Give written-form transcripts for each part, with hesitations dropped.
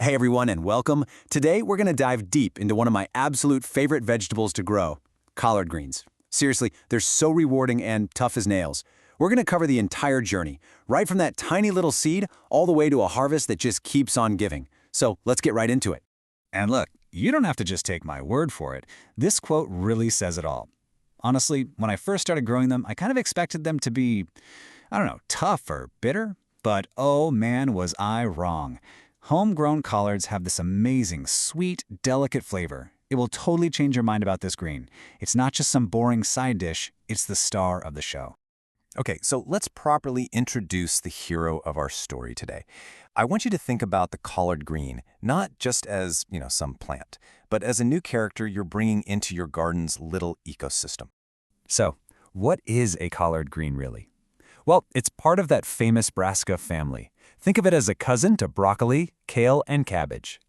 Hey everyone and welcome. Today we're going to dive deep into one of my absolute favorite vegetables to grow, collard greens. Seriously, they're so rewarding and tough as nails. We're going to cover the entire journey, right from that tiny little seed all the way to a harvest that just keeps on giving. So let's get right into it. And look, you don't have to just take my word for it. This quote really says it all. Honestly, when I first started growing them, I kind of expected them to be, tough or bitter. But oh man, was I wrong. Homegrown collards have this amazing, sweet, delicate flavor. It will totally change your mind about this green. It's not just some boring side dish, it's the star of the show. Okay, so let's properly introduce the hero of our story today. I want you to think about the collard green, not just as, some plant, but as a new character you're bringing into your garden's little ecosystem. So, what is a collard green really? Well, it's part of that famous Brassica family. Think of it as a cousin to broccoli, kale, and cabbage.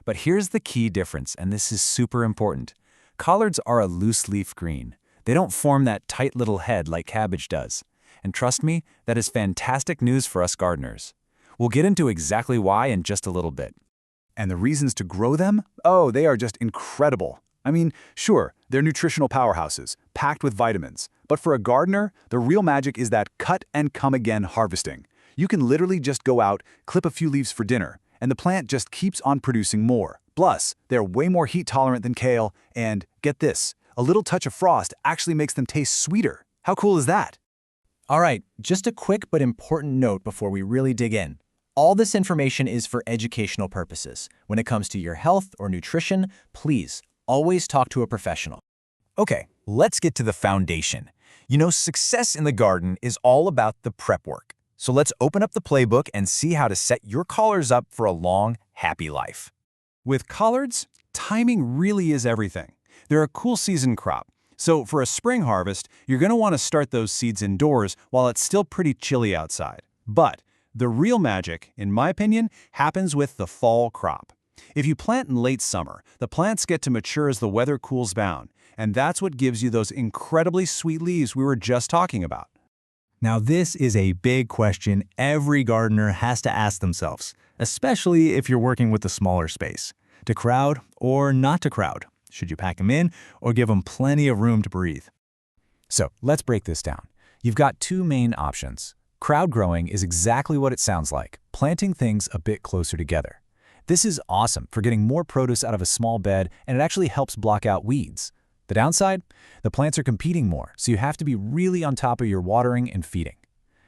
But here's the key difference, and this is super important. Collards are a loose leaf green. They don't form that tight little head like cabbage does. And trust me, that is fantastic news for us gardeners. We'll get into exactly why in just a little bit. And the reasons to grow them? Oh, they are just incredible. I mean, sure, they're nutritional powerhouses, packed with vitamins. But for a gardener, the real magic is that cut-and-come-again harvesting. You can literally just go out, clip a few leaves for dinner, and the plant just keeps on producing more. Plus, they're way more heat-tolerant than kale, and get this, a little touch of frost actually makes them taste sweeter. How cool is that? All right, just a quick but important note before we really dig in. All this information is for educational purposes. When it comes to your health or nutrition, please always talk to a professional. Okay, let's get to the foundation. Success in the garden is all about the prep work. So let's open up the playbook and see how to set your collards up for a long, happy life. With collards, timing really is everything. They're a cool season crop. So for a spring harvest, you're going to want to start those seeds indoors while it's still pretty chilly outside. But the real magic, in my opinion, happens with the fall crop. If you plant in late summer, the plants get to mature as the weather cools down, and that's what gives you those incredibly sweet leaves we were just talking about. Now this is a big question every gardener has to ask themselves, especially if you're working with a smaller space. To crowd or not to crowd? Should you pack them in or give them plenty of room to breathe? So let's break this down. You've got two main options. Crowd growing is exactly what it sounds like, planting things a bit closer together. This is awesome for getting more produce out of a small bed, and it actually helps block out weeds. The downside? The plants are competing more, so you have to be really on top of your watering and feeding.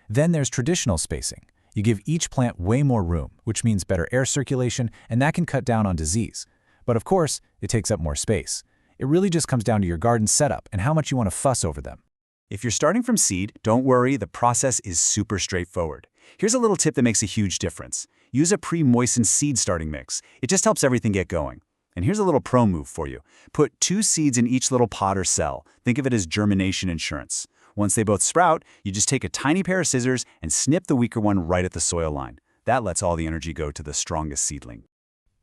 Then there's traditional spacing. You give each plant way more room, which means better air circulation, and that can cut down on disease. But of course, it takes up more space. It really just comes down to your garden setup and how much you want to fuss over them. If you're starting from seed, don't worry, the process is super straightforward. Here's a little tip that makes a huge difference. Use a pre-moistened seed starting mix. It just helps everything get going. And here's a little pro move for you. Put 2 seeds in each little pot or cell. Think of it as germination insurance. Once they both sprout, you just take a tiny pair of scissors and snip the weaker one right at the soil line. That lets all the energy go to the strongest seedling.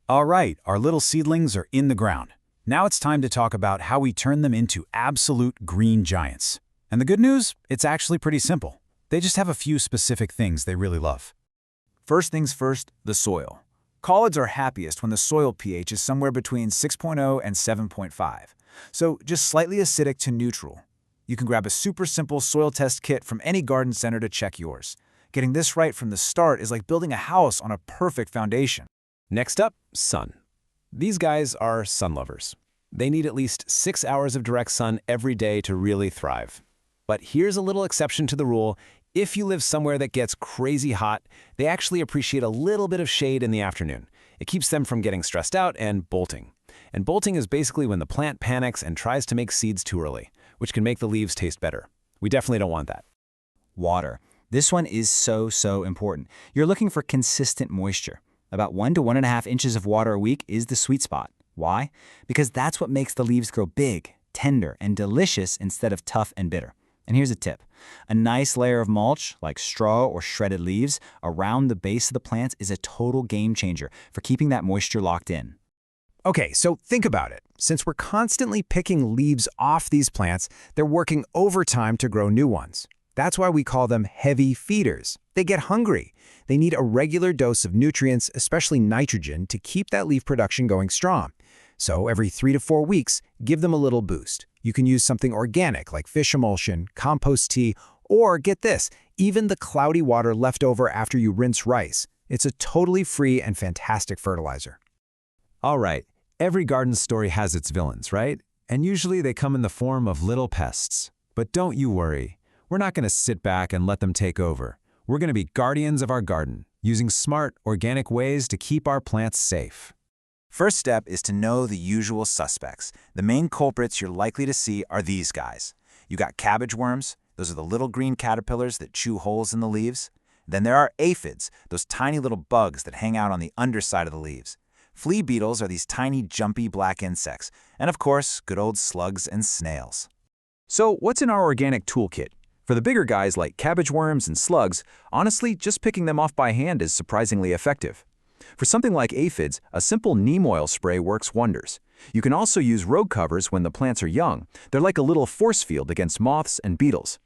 All right, our little seedlings are in the ground. Now it's time to talk about how we turn them into absolute green giants. And the good news? It's actually pretty simple. They just have a few specific things they really love. First things first, the soil. Collards are happiest when the soil pH is somewhere between 6.0 and 7.5, so just slightly acidic to neutral. You can grab a super simple soil test kit from any garden center to check yours. Getting this right from the start is like building a house on a perfect foundation. Next up, sun. These guys are sun lovers. They need at least 6 hours of direct sun every day to really thrive. But here's a little exception to the rule. If you live somewhere that gets crazy hot, they actually appreciate a little bit of shade in the afternoon. It keeps them from getting stressed out and bolting. And bolting is basically when the plant panics and tries to make seeds too early, which can make the leaves taste better. We definitely don't want that. Water. This one is so important. You're looking for consistent moisture. About 1 to 1.5 inches of water a week is the sweet spot. Why? Because that's what makes the leaves grow big, tender, and delicious instead of tough and bitter. And here's a tip. A nice layer of mulch, like straw or shredded leaves, around the base of the plants is a total game changer for keeping that moisture locked in. Okay, so think about it. Since we're constantly picking leaves off these plants, they're working overtime to grow new ones. That's why we call them heavy feeders. They get hungry. They need a regular dose of nutrients, especially nitrogen, to keep that leaf production going strong. So every 3 to 4 weeks, give them a little boost. You can use something organic like fish emulsion, compost tea, or get this, even the cloudy water left over after you rinse rice. It's a totally free and fantastic fertilizer. All right, every garden story has its villains, right? And usually they come in the form of little pests. But don't you worry. We're not going to sit back and let them take over. We're going to be guardians of our garden, using smart, organic ways to keep our plants safe. First step is to know the usual suspects. The main culprits you're likely to see are these guys. You got cabbage worms. Those are the little green caterpillars that chew holes in the leaves. Then there are aphids, those tiny little bugs that hang out on the underside of the leaves. Flea beetles are these tiny, jumpy black insects. And of course, good old slugs and snails. So what's in our organic toolkit? For the bigger guys like cabbage worms and slugs, honestly, just picking them off by hand is surprisingly effective. For something like aphids, a simple neem oil spray works wonders. You can also use rogue covers when the plants are young. They're like a little force field against moths and beetles.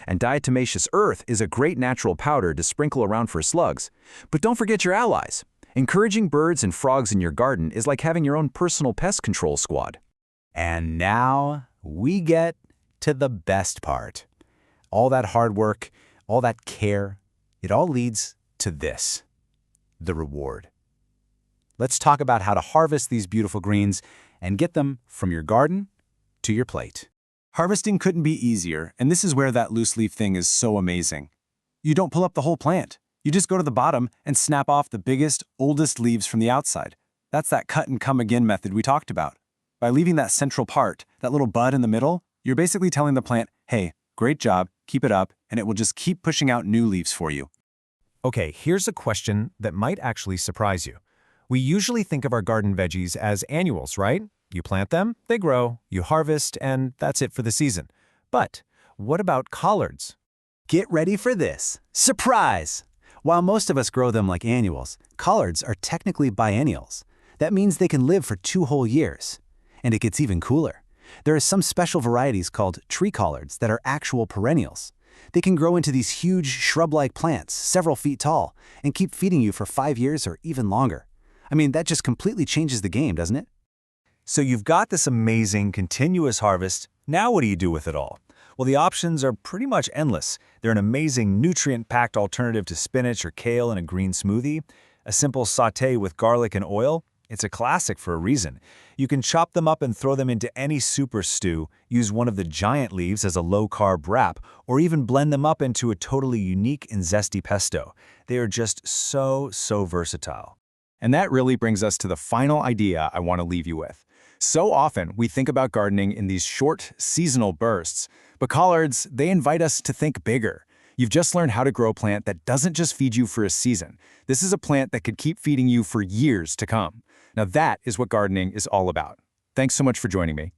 And diatomaceous earth is a great natural powder to sprinkle around for slugs. But don't forget your allies. Encouraging birds and frogs in your garden is like having your own personal pest control squad. And now we get to the best part. All that hard work, all that care, it all leads to this, the reward. Let's talk about how to harvest these beautiful greens and get them from your garden to your plate. Harvesting couldn't be easier, and this is where that loose leaf thing is so amazing. You don't pull up the whole plant. You just go to the bottom and snap off the biggest, oldest leaves from the outside. That's that cut and come again method we talked about. By leaving that central part, that little bud in the middle, you're basically telling the plant, hey, great job, keep it up, and it will just keep pushing out new leaves for you. Okay, here's a question that might actually surprise you. We usually think of our garden veggies as annuals, right? You plant them, they grow, you harvest, and that's it for the season. But what about collards? Get ready for this. Surprise! While most of us grow them like annuals, collards are technically biennials. That means they can live for 2 whole years. And it gets even cooler. There are some special varieties called tree collards that are actual perennials. They can grow into these huge shrub-like plants, several feet tall, and keep feeding you for 5 years or even longer. I mean, that just completely changes the game, doesn't it? So you've got this amazing, continuous harvest. Now what do you do with it all? Well, the options are pretty much endless. They're an amazing, nutrient-packed alternative to spinach or kale in a green smoothie. A simple sauté with garlic and oil. It's a classic for a reason. You can chop them up and throw them into any soup or stew, use one of the giant leaves as a low-carb wrap, or even blend them up into a totally unique and zesty pesto. They are just so versatile. And that really brings us to the final idea I want to leave you with. So often, we think about gardening in these short, seasonal bursts, but collards, they invite us to think bigger. You've just learned how to grow a plant that doesn't just feed you for a season. This is a plant that could keep feeding you for years to come. Now that is what gardening is all about. Thanks so much for joining me.